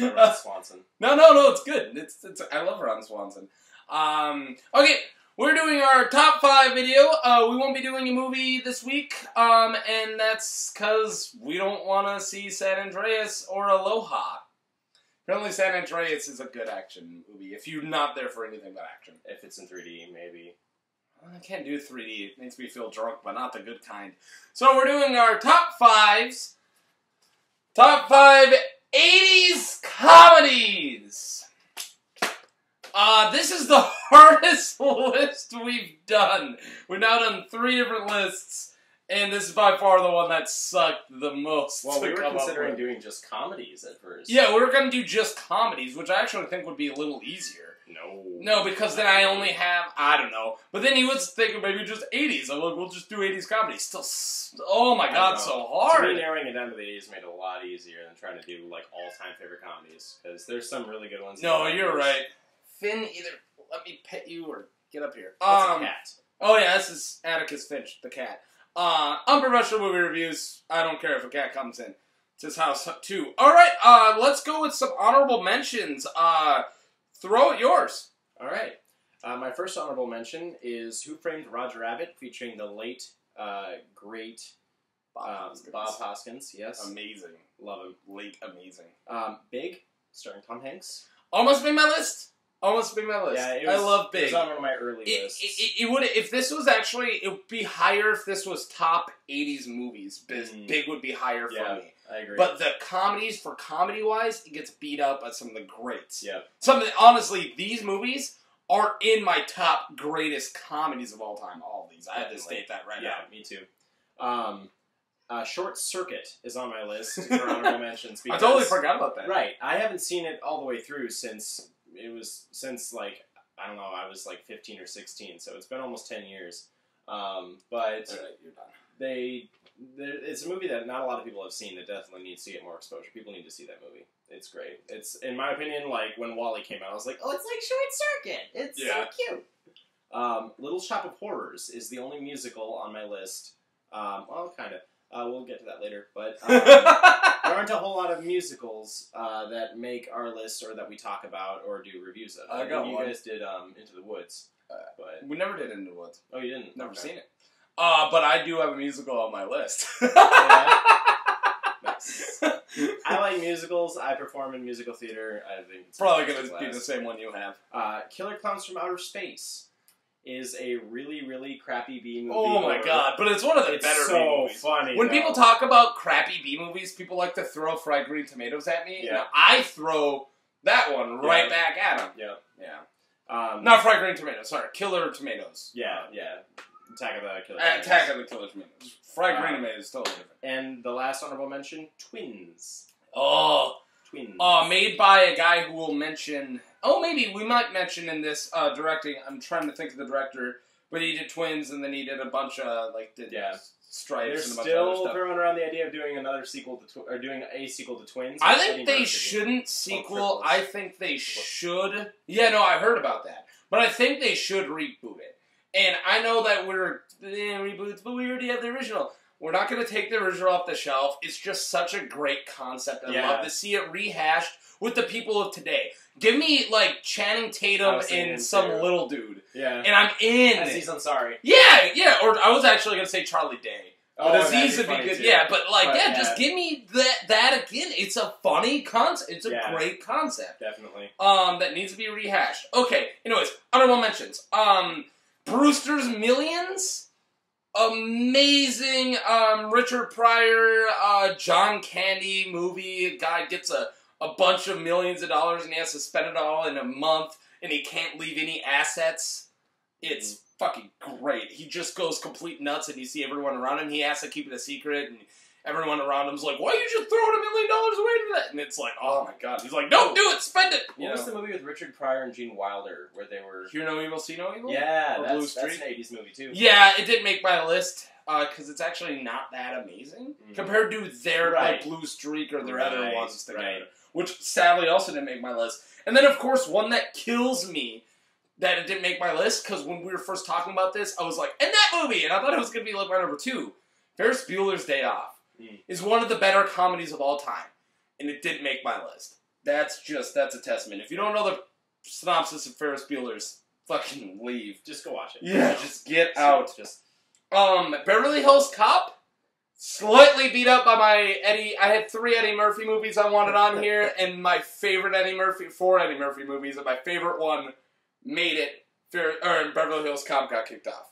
Ron Swanson. No, it's good. I love Ron Swanson. Okay, we're doing our top 5 video. We won't be doing a movie this week, and that's because we don't want to see San Andreas or Aloha. Apparently San Andreas is a good action movie, if you're not there for anything but action. If it's in 3D, maybe. I can't do 3D. It makes me feel drunk, but not the good kind. So we're doing our top 5s. Top 5 80s comedies. This is the hardest list we've done. We've now done 3 different lists, and this is by far the one that sucked the most. Well, we were considering doing just comedies at first. Yeah, we were going to do just comedies, which I actually think would be a little easier. No, because then I only have, I don't know. But then he was thinking maybe just 80s. I'm like, we'll just do 80s comedies. Still, oh my god, so hard. To me, narrowing it down to the 80s made it a lot easier than trying to do, like, all-time favorite comedies. Because there's some really good ones. No, you're right. Finn, either let me pet you or get up here. That's a cat. Oh yeah, this is Atticus Finch, the cat. Unprofessional movie reviews. I don't care if a cat comes in. It's his house too. Alright, let's go with some honorable mentions. Throw it yours. Alright. My first honorable mention is Who Framed Roger Rabbit, featuring the late, great Bob Hoskins. Yes. Amazing. Love him. Late amazing. Big, starring Tom Hanks. Almost made my list. Almost made my list. Yeah, I love Big. It was on one of my early lists. It would, if this was actually, it would be higher if this was top 80s movies. Big would be higher for me. I agree. But the comedies, for comedy-wise, it gets beat up by some of the greats. Yeah. Honestly, these movies are in my top greatest comedies of all time. All of these. I have to state that right now. Yeah, me too. Short Circuit is on my list for honorable mentions. Because, I totally forgot about that. Right. I haven't seen it all the way through since like, I don't know, I was like 15 or 16, so it's been almost 10 years. But you're done. It's a movie that not a lot of people have seen that definitely needs to get more exposure. People need to see that movie. It's great. It's, in my opinion, like, when Wall-E came out, I was like, oh, it's like Short Circuit. It's so cute. Little Shop of Horrors is the only musical on my list. Well, kind of. We'll get to that later, but there aren't a whole lot of musicals that make our list or that we talk about or do reviews of. I got you one. guys did Into the Woods, but we never did Into the Woods. Oh, you didn't? Never seen it. But I do have a musical on my list. Yeah. Nice. I like musicals. I perform in musical theater. I think it's probably going to be the same one you have. Killer Clowns from Outer Space is a really, really crappy B movie. Oh my god, but it's one of the better B movies. It's so funny. When people talk about crappy B movies, people like to throw Fried Green Tomatoes at me. Yeah. And I throw that one right back at them. Yeah. Yeah. Not Fried Green Tomatoes, sorry. Killer Tomatoes. Yeah. Attack of the Killer Tomatoes. Attack of the Killer Tomatoes. Fried Green Tomatoes is totally different. And the last honorable mention, Twins. Oh. Twins. Made by a guy who will mention... Oh, maybe we might mention in this directing. I'm trying to think of the director, but he did Twins, and then he did a bunch of Stripes. They're and a bunch of other still stuff. throwing around the idea of doing another sequel to doing a sequel to Twins. I think they shouldn't sequel. I think they should. Yeah, no, I heard about that, but I think they should reboot it. And I know that we're reboots, but we already have the original. We're not going to take the original off the shelf. It's just such a great concept. I'd love to see it rehashed with the people of today. Give me, like, Channing Tatum and some little dude. Yeah. And I'm in. Aziz Ansari. Yeah. Or I was actually going to say Charlie Day. But Aziz would be good. Too. Yeah, but, like, just give me that again. It's a funny concept. It's a great concept. Definitely. That needs to be rehashed. Okay, anyways, honorable mentions. Brewster's Millions. Amazing, Richard Pryor, John Candy movie. A guy gets a bunch of millions of dollars and he has to spend it all in a month and he can't leave any assets. It's fucking great. He just goes complete nuts and you see everyone around him. He has to keep it a secret and everyone around him's like, why are you just throwing $1 million away to that? And it's like, oh my god. He's like, don't do it, spend it! What was the movie with Richard Pryor and Gene Wilder where they were... Hear No Evil, See No Evil? Yeah, that's an 80s movie too. Yeah, it did make my list, because it's actually not that amazing, compared to their like, Blue Streak or their other ones together, which sadly also didn't make my list. And then, of course, one that kills me that it didn't make my list, because when we were first talking about this, I was like, and that movie! And I thought it was going to be like my number 2. Ferris Bueller's Day Off is one of the better comedies of all time, and it didn't make my list. That's a testament. If you don't know the synopsis of Ferris Bueller's, fucking leave. Just go watch it. Yeah, just get out. Beverly Hills Cop, slightly beat up by my Eddie. I had 3 Eddie Murphy movies I wanted on here, and my favorite 4 Eddie Murphy movies, and my favorite one made it. Beverly Hills Cop got kicked off.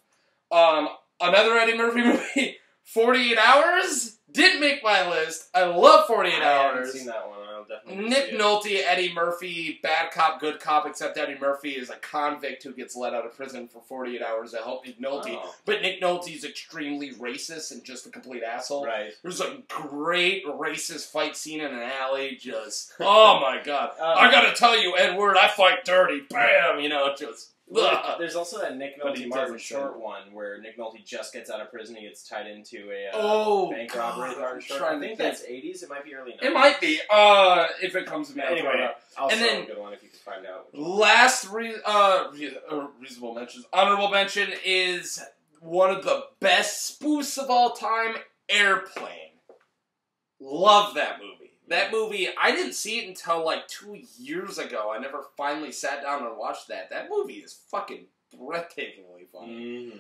Another Eddie Murphy movie, 48 Hours, didn't make my list. I love 48 Hours. I haven't seen that one. I'll definitely Nick Nolte, Eddie Murphy, bad cop, good cop, except Eddie Murphy is a convict who gets let out of prison for 48 hours to help Nick Nolte. Oh. But Nick Nolte's extremely racist and just a complete asshole. Right. There's a great racist fight scene in an alley, just, oh my god. I gotta tell you, Edward, I fight dirty. Bam! You know, just... There's also that Nick Nolte Martin Short one where Nick Nolte just gets out of prison. He gets tied into a bank robbery. I think that's 80's. It might be early 90s. It might be. If it comes to me. Anyway, also a good one if you can find out. Last reasonable mentions. Honorable mention is one of the best spoofs of all time, Airplane. Love that movie. That movie, I didn't see it until like 2 years ago. I never finally sat down and watched that. That movie is fucking breathtakingly funny.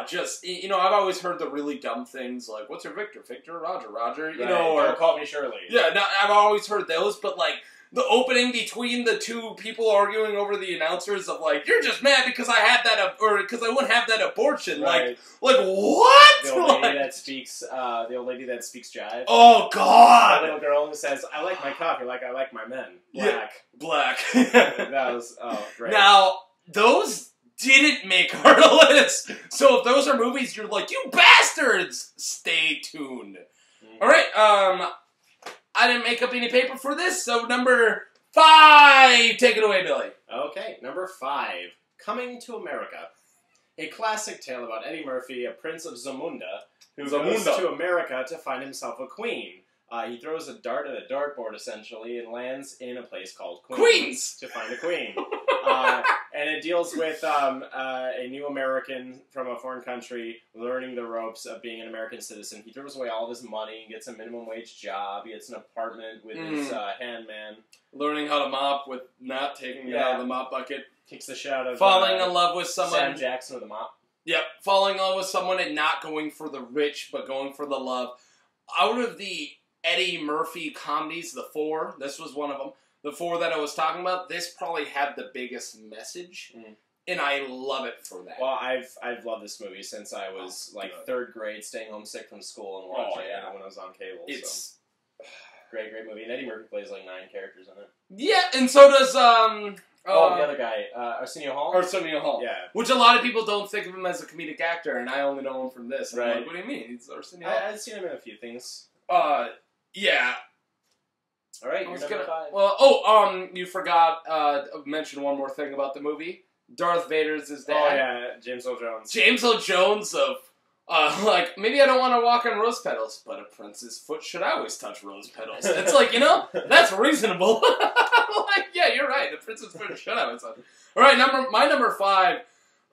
Just, you know, I've always heard the really dumb things like, what's your Victor? Victor? Roger, Roger. You know, or Call Me Shirley. Yeah, no, I've always heard those, but like, the opening between the two people arguing over the announcers of like, you're just mad because I had that, or because I wouldn't have that abortion. Right. Like what? The old lady that speaks, jive. Oh God! The little girl who says, "I like my coffee like I like my men." Black. That was great. Now those didn't make our list. So if those are movies, you're like, you bastards. Stay tuned. All right. I didn't make up any paper for this, so number 5, take it away, Billy. Okay, number 5, Coming to America. A classic tale about Eddie Murphy, a prince of Zamunda, who goes to America to find himself a queen. He throws a dart at a dartboard, essentially, and lands in a place called Queens. To find a queen. And it deals with a new American from a foreign country learning the ropes of being an American citizen. He throws away all of his money, gets a minimum wage job, he gets an apartment with his handman. Learning how to mop with not taking it out of the mop bucket. Kicks the shit out of falling in love with someone. Sam Jackson with a mop. Yep, falling in love with someone and not going for the rich, but going for the love. Out of the Eddie Murphy comedies, the 4, this was one of them. The 4 that I was talking about, this probably had the biggest message, and I love it for that. Well, I've loved this movie since I was 3rd grade, staying home sick from school and watching it when I was on cable. It's great movie, and Eddie Murphy plays 9 characters in it. Yeah, and so does the other guy, Arsenio Hall. Arsenio Hall, yeah. Which a lot of people don't think of him as a comedic actor, and I only know him from this. And right. I'm like, what do you mean? He's Arsenio Hall. I've seen him in a few things. Yeah. All right, you're number 5. Well, you forgot mention one more thing about the movie. Darth Vader's his dad. Oh yeah, James Earl Jones. James Earl Jones of maybe I don't want to walk on rose petals, but a prince's foot should always touch rose petals. It's like, you know, that's reasonable. Yeah, you're right. The prince's foot should always touch. All right, my number 5.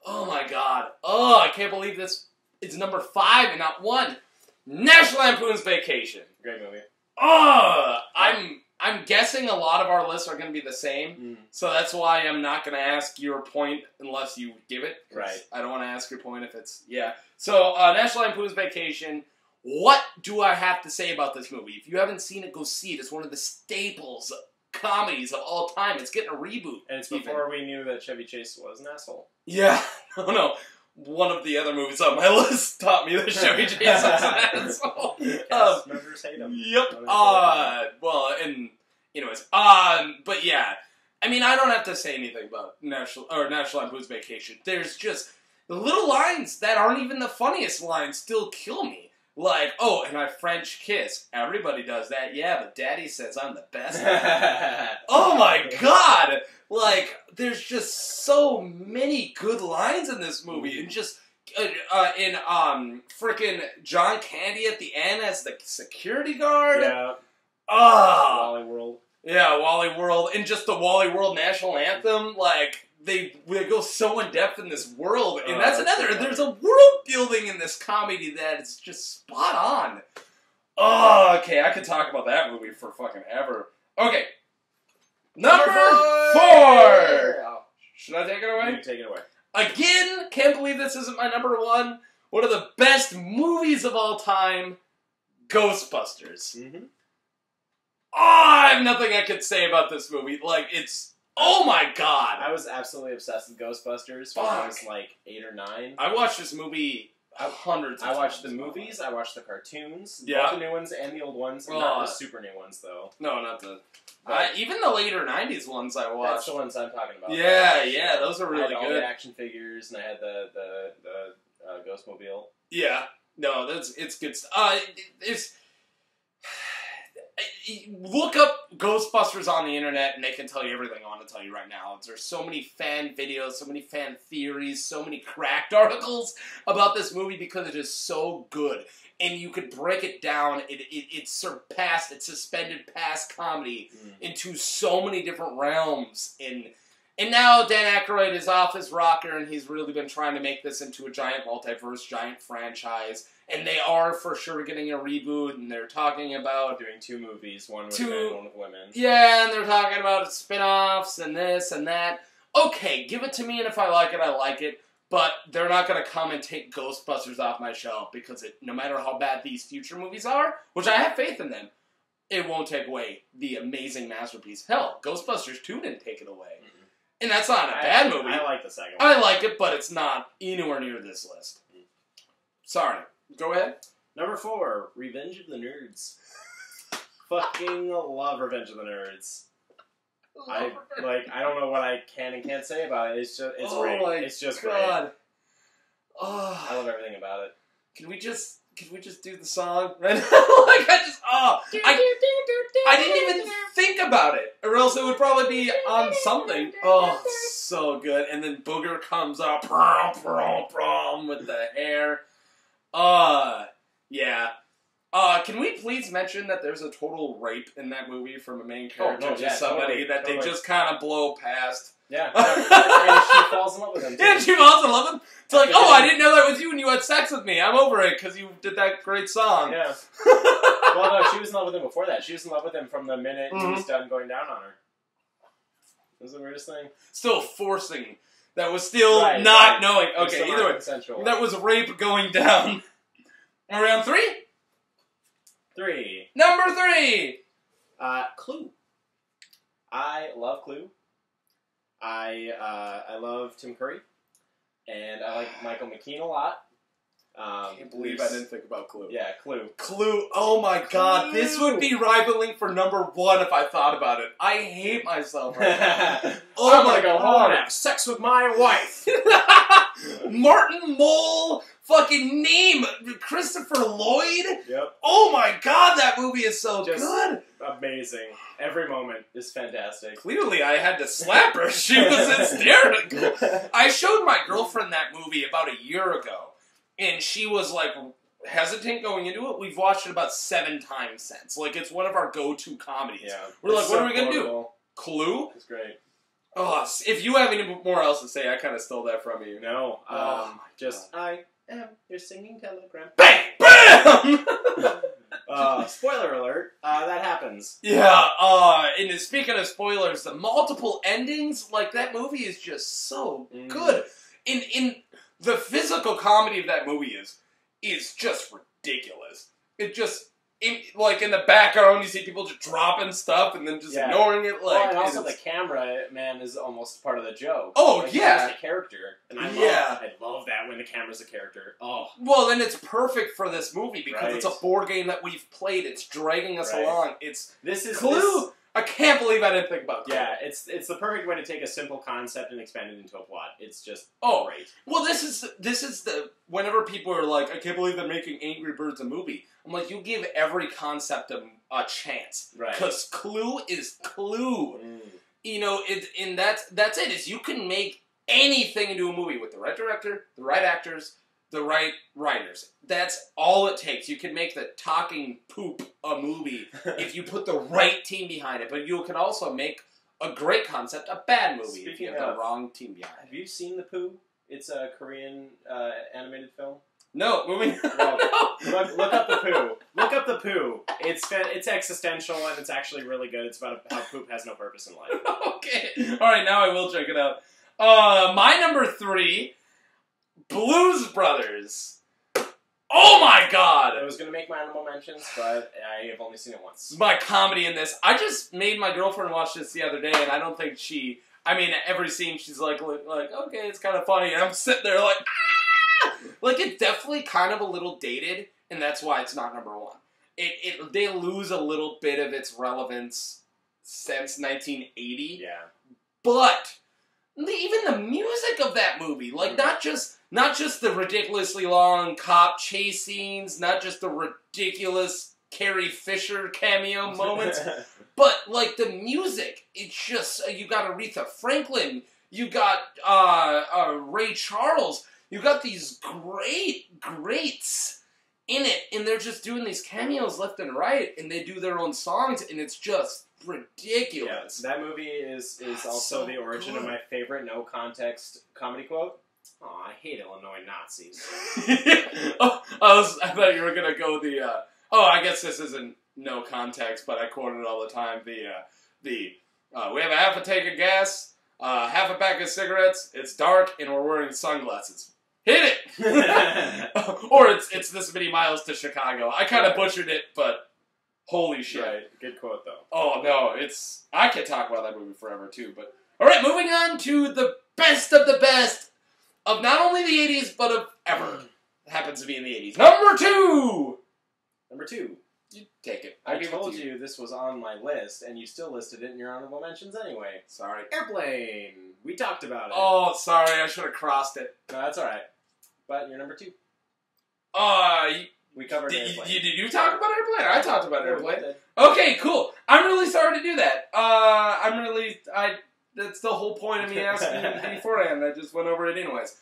Oh my God. Oh, I can't believe this. It's number 5 and not 1. National Lampoon's Vacation. Great movie. Oh, I'm guessing a lot of our lists are going to be the same, so that's why I'm not going to ask your point unless you give it. Right. I don't want to ask your point if it's, So, National Lampoon's Vacation, what do I have to say about this movie? If you haven't seen it, go see it. It's one of the staples comedies of all time. It's getting a reboot. And it's before we knew that Chevy Chase was an asshole. Yeah. No. One of the other movies on my list taught me that Chevy Chase is an asshole. Cast members hate him. Yep. But yeah. I mean, I don't have to say anything about National Lampoon's Vacation. There's just the little lines that aren't even the funniest lines still kill me. Like, oh, and I French kiss. Everybody does that. Yeah, but Daddy says I'm the best. Oh my God! Like, there's just so many good lines in this movie, and just frickin' John Candy at the end as the security guard. Yeah. Wally World. Yeah, Wally World, and just the Wally World national anthem. Like, they go so in depth in this world, and that's another. There's a world building in this comedy that is just spot on. Oh, okay, I could talk about that movie for fucking ever. Okay. Number 4! Should I take it away? You take it away. Again, can't believe this isn't my number 1. One of the best movies of all time, Ghostbusters. Mm-hmm. Oh, I have nothing I could say about this movie. Like, it's... Oh my god! I was absolutely obsessed with Ghostbusters when I was like 8 or 9. I watched this movie hundreds of times. I watched the movies, I watched the cartoons, Yeah. both the new ones and the old ones, not the super new ones though. No, not the... even the later 90s ones I watched. That's the ones I'm talking about. Yeah, those are really I had good. all the action figures, and I had the Ghostmobile. Yeah. No, it's good stuff. Look up Ghostbusters on the internet and they can tell you everything I want to tell you right now. There's so many fan videos, so many fan theories, so many cracked articles about this movie because it is so good. And you could break it down. It surpassed, it suspended past comedy into so many different realms. And now Dan Aykroyd is off his rocker and he's really been trying to make this into a giant multiverse, giant franchise. And they are for sure getting a reboot, and they're talking about... Doing 2 movies, one with men, one with women. Yeah, and they're talking about spin-offs and this and that. Okay, give it to me, and if I like it, I like it. But they're not going to come and take Ghostbusters off my shelf, because no matter how bad these future movies are, which I have faith in them, it won't take away the amazing masterpiece. Hell, Ghostbusters 2 didn't take it away. Mm-hmm. And that's not a bad movie. I like the second one. I like it, but it's not anywhere near this list. Sorry. Go ahead. Number 4, Revenge of the Nerds. Fucking love Revenge of the Nerds. I don't know what I can and can't say about it. It's great. It's just great. Oh, I love everything about it. Can we just do the song? I didn't even think about it, or else it would probably be on something. Oh, so good. And then Booger comes up, with the hair. Yeah. Can we please mention that there's a total rape in that movie from a main character to somebody that they just kind of blow past? Yeah. And she falls in love with him, too. Yeah, she falls in love with him. It's like, oh, I didn't know that was you when you had sex with me. I'm over it because you did that great song. Yeah. Well, no, she was in love with him before that. She was in love with him from the minute he was done going down on her. That was the weirdest thing. Still forcing. That was still not knowing. Okay, either way. Consensual. That was rape going down. Are we on 3? 3. Number 3! Clue. I love Clue. I love Tim Curry. And I like Michael McKean a lot. I can't believe I didn't think about Clue. Yeah, Clue. Clue. Oh my god, this would be rivaling for number 1 if I thought about it. I hate myself right now. Oh I'm gonna go home and have sex with my wife. Martin Mull, fucking name, Christopher Lloyd. Yep. Oh my god, that movie is so good. Amazing. Every moment is fantastic. Clearly, I had to slap her. She was hysterical. I showed my girlfriend that movie about a year ago. And she was, like, hesitant going into it. We've watched it about 7 times since. Like, it's one of our go-to comedies. Yeah. We're like, what are we going to do? Clue? It's great. Oh, if you have any more else to say, I kind of stole that from you. No. I am your singing telegram. Bang! Bam! Spoiler alert. That happens. Yeah, and speaking of spoilers, the multiple endings, like, that movie is just so good. In the physical comedy of that movie is just ridiculous. It just, in the background, you see people just dropping stuff and then just ignoring it. Like, and also the camera, man, is almost part of the joke. Oh, like, yeah. It's a character. And I love that when the camera's a character. Oh. Well, then it's perfect for this movie because it's a board game that we've played. It's dragging us along. This is Clue. I can't believe I didn't think about Clue. Yeah, it's the perfect way to take a simple concept and expand it into a plot. It's just great. Well, this is the whenever people are like, I can't believe they're making Angry Birds a movie. I'm like, you give every concept a chance, right? Because Clue is Clue. You know, that's it. Is you can make anything into a movie with the right director, the right actors, the right writers. That's all it takes. You can make the talking poop a movie if you put the right team behind it. But you can also make a great concept a bad movie if you have the wrong team behind it. Have you seen The Pooh? It's a Korean animated film. No, moving on. Well, look up the poo. Look up the poo. It's existential and it's actually really good. It's about how poop has no purpose in life. Okay. Alright, now I will check it out. My number 3, Blues Brothers. Oh my god! I was going to make my honorable mentions, but I have only seen it once. My comedy in this. I just made my girlfriend watch this the other day, and I don't think she... I mean, every scene she's like, okay, it's kind of funny, and I'm sitting there like, ah! Like, it's definitely kind of a little dated, and that's why it's not number 1. They lose a little bit of its relevance since 1980. Yeah. But even the music of that movie, like, not just the ridiculously long cop chase scenes, not just the ridiculous Carrie Fisher cameo moments, but, like, the music, it's just, you got Aretha Franklin, you got Ray Charles, you got these greats in it, and they're just doing these cameos left and right, and they do their own songs, and it's just ridiculous. Yeah, that movie is also so the origin of my favorite no-context comedy quote. Oh, I hate Illinois Nazis. I thought you were going to go I guess this isn't no context, but I quote it all the time. We have a half a tank of gas, half a pack of cigarettes, it's dark, and we're wearing sunglasses. Hit it! Or it's this many miles to Chicago. I kind of butchered it, but holy shit. Right. Good quote, though. Oh, no, I could talk about that movie forever, too, but... Alright, moving on to the best of the best of not only the 80s, but of ever. It happens to be in the 80s. Number 2! Number 2. You take it. I told you this was on my list, and you still listed it in your honorable mentions anyway. Sorry. Airplane! We talked about it. Oh, sorry, I should have crossed it. No, that's alright. But you're number 2. We covered Airplane. Did you talk about Airplane? I talked about Airplane. Yeah, okay, cool. I'm really sorry to do that. That's the whole point of me asking you beforehand. I just went over it anyways.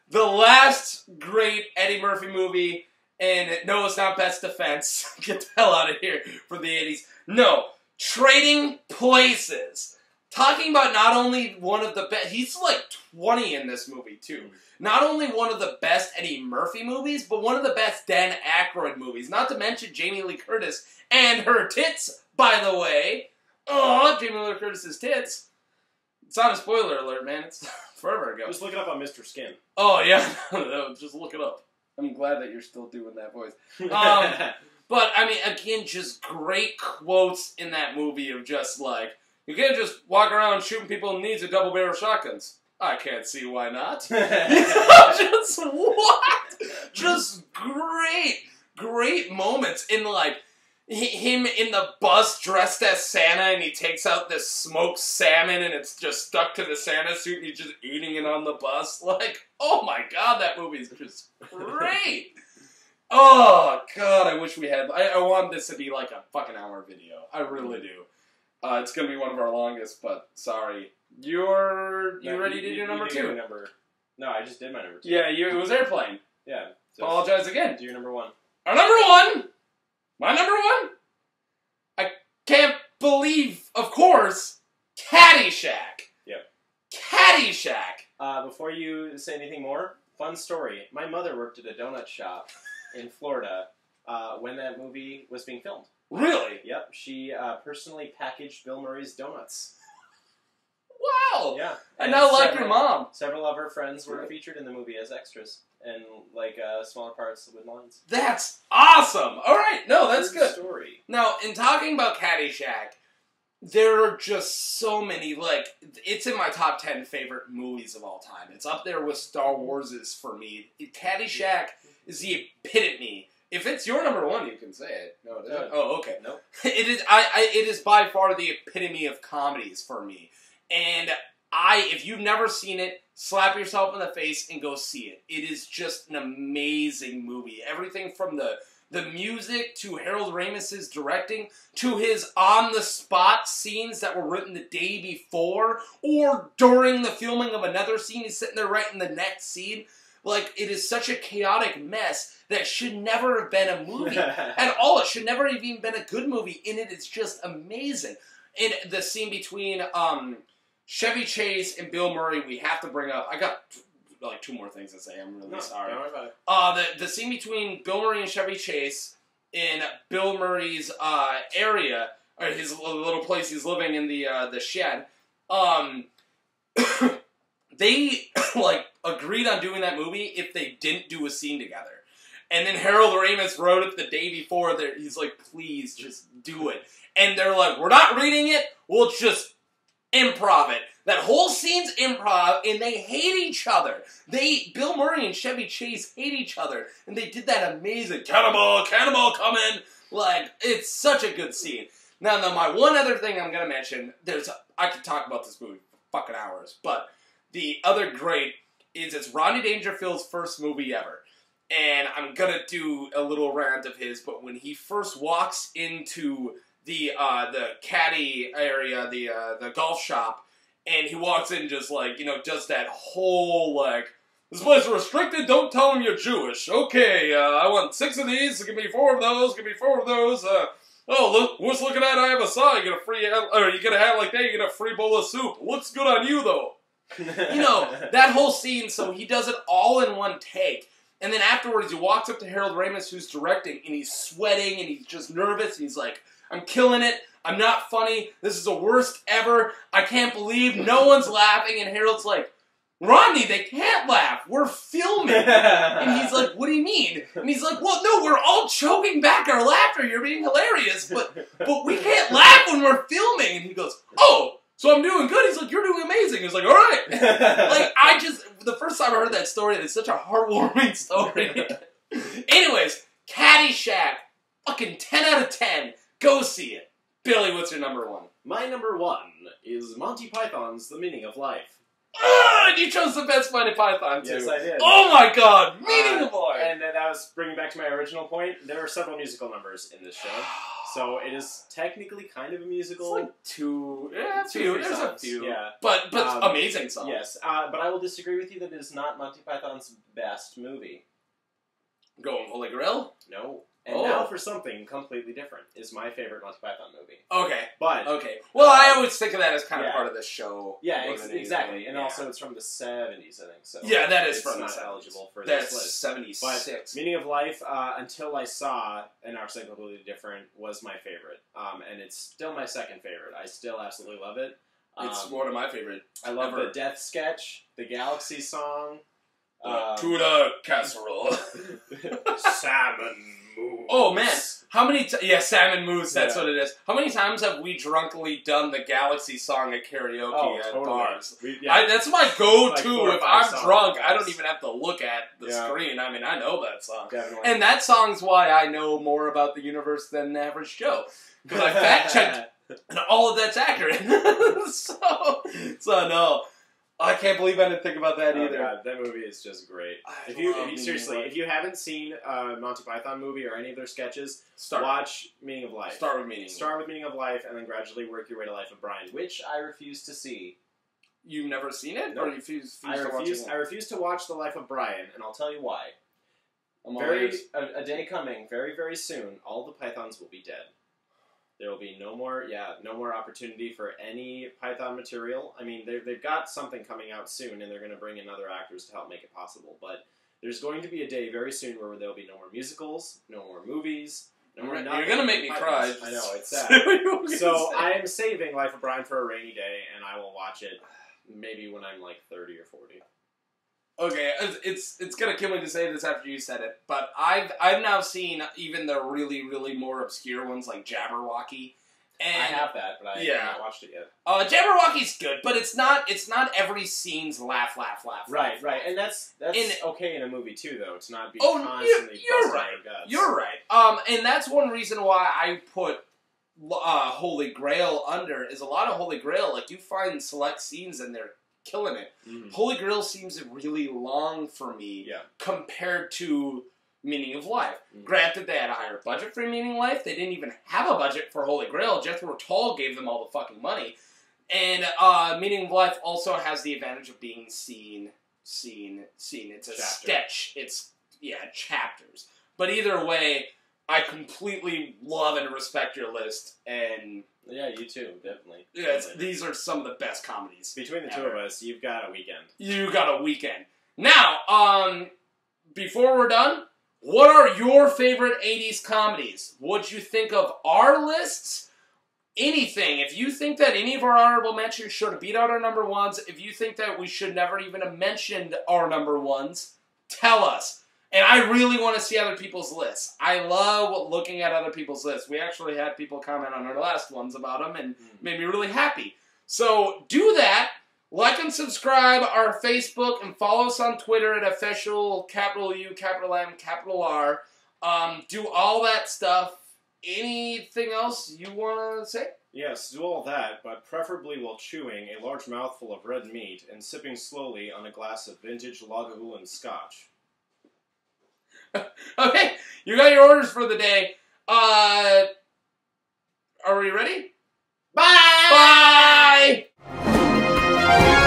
The last great Eddie Murphy movie, and no, it's not Best Defense. Get the hell out of here from the 80s. No, Trading Places. Talking about not only one of the best, he's like 20 in this movie too. Not only one of the best Eddie Murphy movies, but one of the best Dan Aykroyd movies. Not to mention Jamie Lee Curtis and her tits, by the way. Oh, Jamie Lee Curtis's tits. It's not a spoiler alert, man. It's forever ago. Just look it up on Mr. Skin. Oh, yeah. Just look it up. I'm glad that you're still doing that voice. But, I mean, again, just great quotes in that movie of just like, you can't just walk around shooting people in the knees with double-barrel shotguns. I can't see why not. Just what? Just great moments in like him in the bus dressed as Santa, and he takes out this smoked salmon and it's just stuck to the Santa suit and he's just eating it on the bus. Like, oh my god, that movie's just great. Oh god, I wish we had. I want this to be like a fucking hour video. I really do. It's gonna be one of our longest, but sorry. You ready to do number 2? No, I just did my number 2. Yeah, it was Airplane. Yeah. So apologize again. Do your number 1. Our number 1! My number 1? I can't believe, of course, Caddyshack. Yep. Caddyshack. Before you say anything more, fun story. My mother worked at a donut shop in Florida when that movie was being filmed. Really? Yep. She personally packaged Bill Murray's donuts. Wow! Yeah. And now like your mom. Several of her friends were featured in the movie as extras. And, like, smaller parts with lines. That's awesome! Alright, no, that's good. Story. Now, in talking about Caddyshack, there are just so many, like, it's in my top 10 favorite movies of all time. It's up there with Star Wars's for me. Caddyshack is the epitome. If it's your number 1, you can say it. No, it isn't. Oh, okay. Nope. It is. It is by far the epitome of comedies for me. And if you've never seen it, slap yourself in the face and go see it. It is just an amazing movie. Everything from the music to Harold Ramis's directing to his on-the-spot scenes that were written the day before or during the filming of another scene. He's sitting there writing the next scene. Like, it is such a chaotic mess that should never have been a movie at all. It should never have even been a good movie. And it is just amazing. And the scene between Chevy Chase and Bill Murray, we have to bring up. I got like 2 more things to say. I'm really sorry. Don't worry about it. The scene between Bill Murray and Chevy Chase in Bill Murray's area, or his little place he's living in, the shed. They like agreed on doing that movie if they didn't do a scene together. And then Harold Ramis wrote it the day before. He's like, please, just do it. And they're like, we're not reading it. We'll just improv it. That whole scene's improv, and they hate each other. Bill Murray and Chevy Chase hate each other, and they did that amazing cannibal coming. Like, it's such a good scene. Now, my one other thing I'm gonna mention. I could talk about this movie for fucking hours, but the other great is it's Rodney Dangerfield's first movie ever. And I'm gonna do a little rant of his, but when he first walks into the caddy area, the golf shop, and he walks in just like, does that whole like, this place is restricted, don't tell them you're Jewish. Okay, I want 6 of these, give me 4 of those, give me 4 of those, oh, look, what's looking at, I have a sign, you get a free, or you get a hat like that, you get a free bowl of soup. Looks good on you, though. That whole scene, so he does it all in one take. And then afterwards, he walks up to Harold Ramis, who's directing, and he's sweating, and he's just nervous, and he's like, I'm killing it, I'm not funny, this is the worst ever, I can't believe no one's laughing, and Harold's like, Rodney, they can't laugh, we're filming. And he's like, what do you mean? And he's like, well, no, we're all choking back our laughter, you're being hilarious, but we can't laugh when we're filming. And he goes, oh, so I'm doing good? He's like, you're doing amazing. He's like, all right. The first time I heard that story, it's such a heartwarming story. Anyways, Caddyshack, fucking 10 out of 10. Go see it. Billy, what's your number 1? My number 1 is Monty Python's The Meaning of Life. And you chose the best Monty Python, too. Yes, I did. Oh my god, Meaning of Life. And that was bringing back to my original point. There are several musical numbers in this show. So it is technically kind of a musical. It's like 2. Yeah, 2. There's a few. Yeah. But amazing songs. Yes. But I will disagree with you that it is not Monty Python's best movie. Going Holy Grail? No. And now for something completely different is my favorite Monty Python movie. Okay. But well, I always think of that as kind of part of the show. Yeah, exactly. And also it's from the 70s, I think. So yeah, that is from the 70s. It's not eligible for this list. That's 76. But Meaning of Life, until I saw, and our second completely different, was my favorite. And it's still my second favorite. I still absolutely love it. It's one of my favorite. I love the death sketch, the Galaxy song. Tuna casserole. Salmon moose. Oh man, how many salmon moose, that's what it is. How many times have we drunkenly done the Galaxy song at karaoke at bars? That's my go-to. If I'm drunk, I don't even have to look at the screen. I mean, I know that song. Definitely. And that song's why I know more about the universe than the average Joe. Because I fact-checked, and all of that's accurate. so no. I can't believe I didn't think about that either. God, that movie is just great. If you haven't seen a Monty Python movie or any of their sketches, watch Meaning of Life. Start with Meaning of Life, and then gradually work your way to Life of Brian, which I refuse to see. You've never seen it? No. Or I refuse to watch The Life of Brian, and I'll tell you why. A day coming, very, very soon, all the Pythons will be dead. There will be no more opportunity for any Python material. I mean, they've got something coming out soon, and they're going to bring in other actors to help make it possible. But there's going to be a day very soon where there will be no more musicals, no more movies, no more nothing. You're going to make me cry. I know, it's sad. So I am saving Life of Brian for a rainy day, and I will watch it maybe when I'm like 30 or 40. Okay, it's gonna kill me to say this after you said it, but I've now seen even the really, really more obscure ones like Jabberwocky. And I have that, but I haven't watched it yet. Jabberwocky's good, but it's not every scene's laugh. Right, and that's okay in a movie too, though, to not be constantly you're busting right. your guts. You're right. And that's one reason why I put Holy Grail under, is a lot of Holy Grail, like you find select scenes and they're killing it. Mm-hmm. Holy Grail seems really long for me compared to Meaning of Life. Mm-hmm. Granted, they had a higher budget for Meaning of Life. They didn't even have a budget for Holy Grail. Jethro Tull gave them all the fucking money. And Meaning of Life also has the advantage of being seen. It's a sketch. It's, chapters. But either way, I completely love and respect your list, and... Yeah, you too, definitely. Yeah, these are some of the best comedies. Between the two of us, you've got a weekend. You got a weekend. Now, before we're done, what are your favorite 80s comedies? What'd you think of our lists? Anything. If you think that any of our honorable mentions should have beat out our number ones, if you think that we should never even have mentioned our number ones, tell us. And I really want to see other people's lists. I love looking at other people's lists. We actually had people comment on our last ones about them and made me really happy. So do that. Like and subscribe our Facebook and follow us on Twitter at official U, M, R. Do all that stuff. Anything else you want to say? Yes, do all that, but preferably while chewing a large mouthful of red meat and sipping slowly on a glass of vintage Lagavulin scotch. Okay, you got your orders for the day. Are we ready? Bye! Bye!